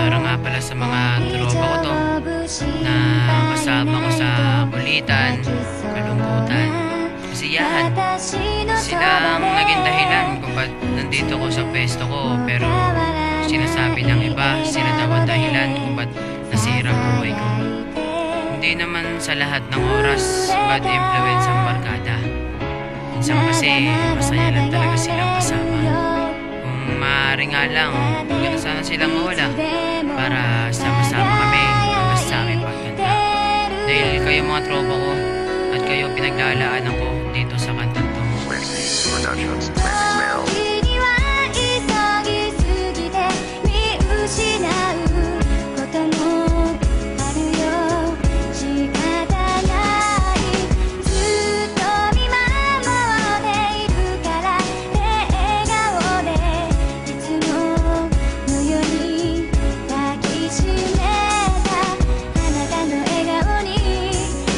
Para nga pala sa mga tropa ko to na kasama ko sa kulitan, kalungkutan, kasiyahan. Sila ang naging dahilan kung ba't nandito ko sa pwesto ko, pero sinasabi ng iba sila daw ang dahilan kung ba't nasira ang buhay ko. Hindi naman sa lahat ng oras bad influence ang barkada. Minsan kasi masaya lang talaga silang kasama. Kung maaari nga lang, huwag na sana silang mawala para sama-sama kami hanggang sa aming pagkanta. Dahil kayo mga tropa ko at kayo pinaglalaanan ko dito sa kantang to. Productions, Mail. 時は急ぎすぎて見失うこともあるよ仕方ないずっと見守っているから笑顔でいつものように抱きしめたあなたの笑顔に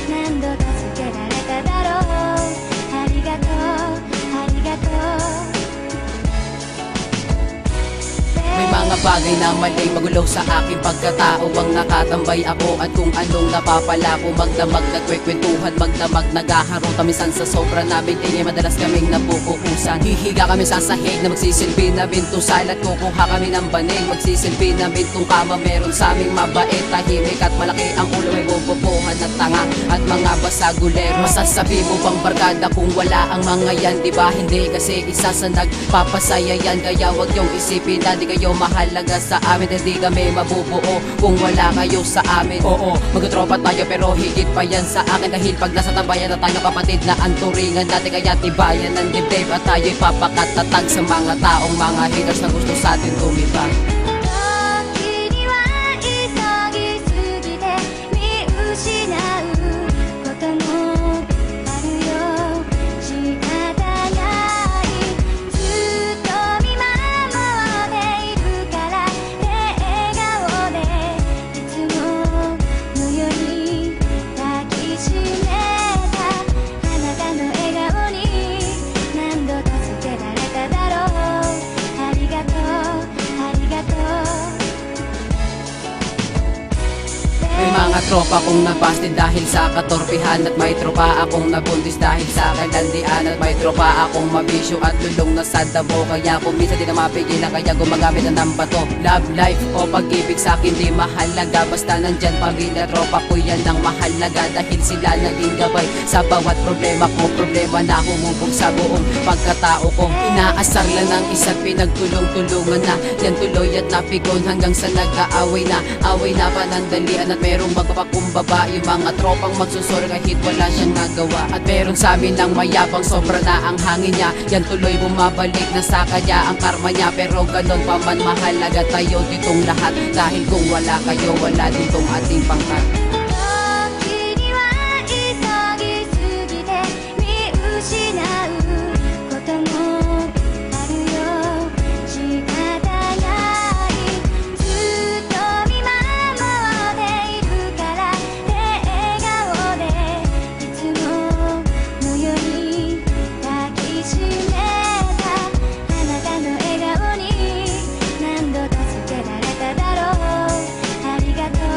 何度助けられただろうありがとうありがとう May mga bagay na maling magulo sa aking pagkatao. Ang nakatambay ako at kung anong napapala ko. Magdamag nagkwekwentuhan, magdamag naghaharota. Minsan sa sobra namin ingay madalas kaming napupukusan. Hihiga kami sa sahig na magsisilbi na bintusan. At kukuha kami ng banig, magsisilbi na bintong kama. Meron sa aming mabait, tahimik at malaki ang ulo. May bobobohan at tanga at mga basagulero. Masasabi mo bang barkada kung wala ang mga yan? Diba hindi kasi isa sa nagpapasaya yan. Kaya wag yung isipin na di kayo mahalaga sa amin. Hindi kami mabubuo kung wala kayo sa amin. Oo, magtropa tayo pero higit pa yan sa akin. Dahil pag nasa tabayan na tayo kapatid na ang turingan natin. Kaya tibayan ng dibdib at tayo'y papakatatag sa mga taong mga haters na gusto sa atin tumibag. 時には急ぎすぎて見失うこともあるよ仕方ないずっと見守っているから笑顔でいつものように抱きしめたあなたの笑顔に何度助けられただろうありがとうありがとう May mga tropa kong nabasted dahil sa katorpihan. At may tropa akong nabuntis dahil sa kalandian. At may tropa akong mabisyo at lulong na sa dabo. Kaya kung minsan di na mapigilan, kaya gumagamit na ng bato. Love life o pag-ibig sa'kin di mahalaga. Basta nandyan pamilya, tropa ko yan ang mahalaga. Dahil sila naging gabay sa bawat problema ko. Problema na humubog sa buong pagkatao ko. Inaasar lang ng isa't pinagtulong-tulungan na. Yan tuloy at napigon hanggang sa nag-aaway na. Away na panandalian at merong magpapakumbaba. Yung mga tropang magsusuri kahit wala siyang nagawa. At meron sa amin ng mayabang sobra na ang hangin niya. Yan tuloy bumabalik na sa kanya ang karma niya. Pero ganon pa man mahalaga tayo ditong lahat. Dahil kung wala kayo, wala din tong ating pangkat. 時には急ぎすぎて見失うこともあるよ仕方ないずっと見守っているから笑顔でいつものように抱きしめたあなたの笑顔に何度助けられただろうありがとう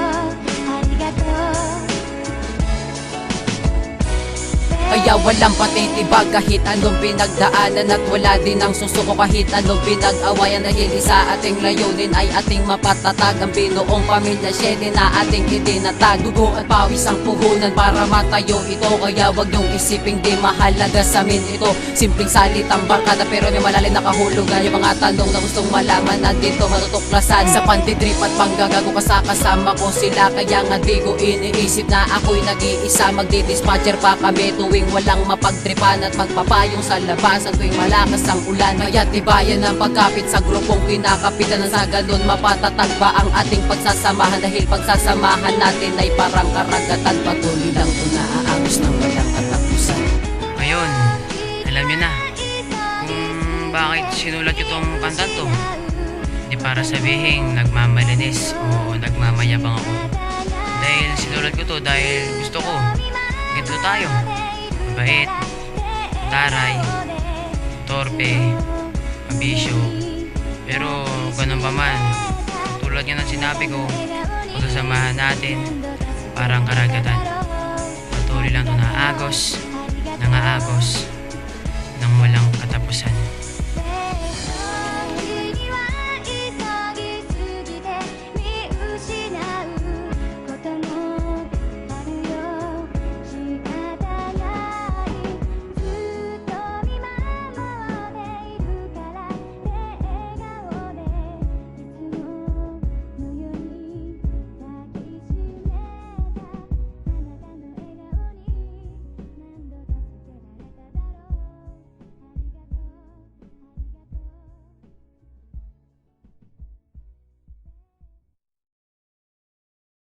ありがとう Kaya walang patitibag kahit anong pinagdaanan. At wala din ang susuko kahit anong pinag-awayan. Dahil isa ating layunin ay ating mapatatag. Ang binuong pamilya Shelly na ating itinatag. Dugo at pawis ang puhunan para matayo ito. Kaya wag yung isiping di mahalaga sa amin ito. Simpleng salitang barkada pero may malalim na kahulugan. Yung mga tanong na gustong malaman nandito matutuklasan. Sa pantitrip at panggagago kasama ko sila. Kaya nga di ko iniisip na ako'y nag-iisa. Magdi-dispatcher pa kami tuwing walang mapagtripan at magpapayong sa labasan tuwing malakas ang ulan. Kaya tibayan ang pagkapit sa grupong kinakapitan na sa ganun mapatatag ba ang ating pagsasamahan. Dahil pagsasamahan natin ay parang karagatan. Patuloy lang ito naaagos ng walang katapusan. Ngayon, alam niyo na kung bakit sinulat ko tong kantan to. Di para sabihin nagmamalinis o nagmamayabang ako. Dahil sinulat ko to dahil gusto ko ganito tayo. Mabait, taray, torpe, mabisyo. Pero ganun pa man, tulad tulad nga ng sinabi ko, pagsasamahan natin parang karagatan. Patuloy lang ito na agos, nangaagos.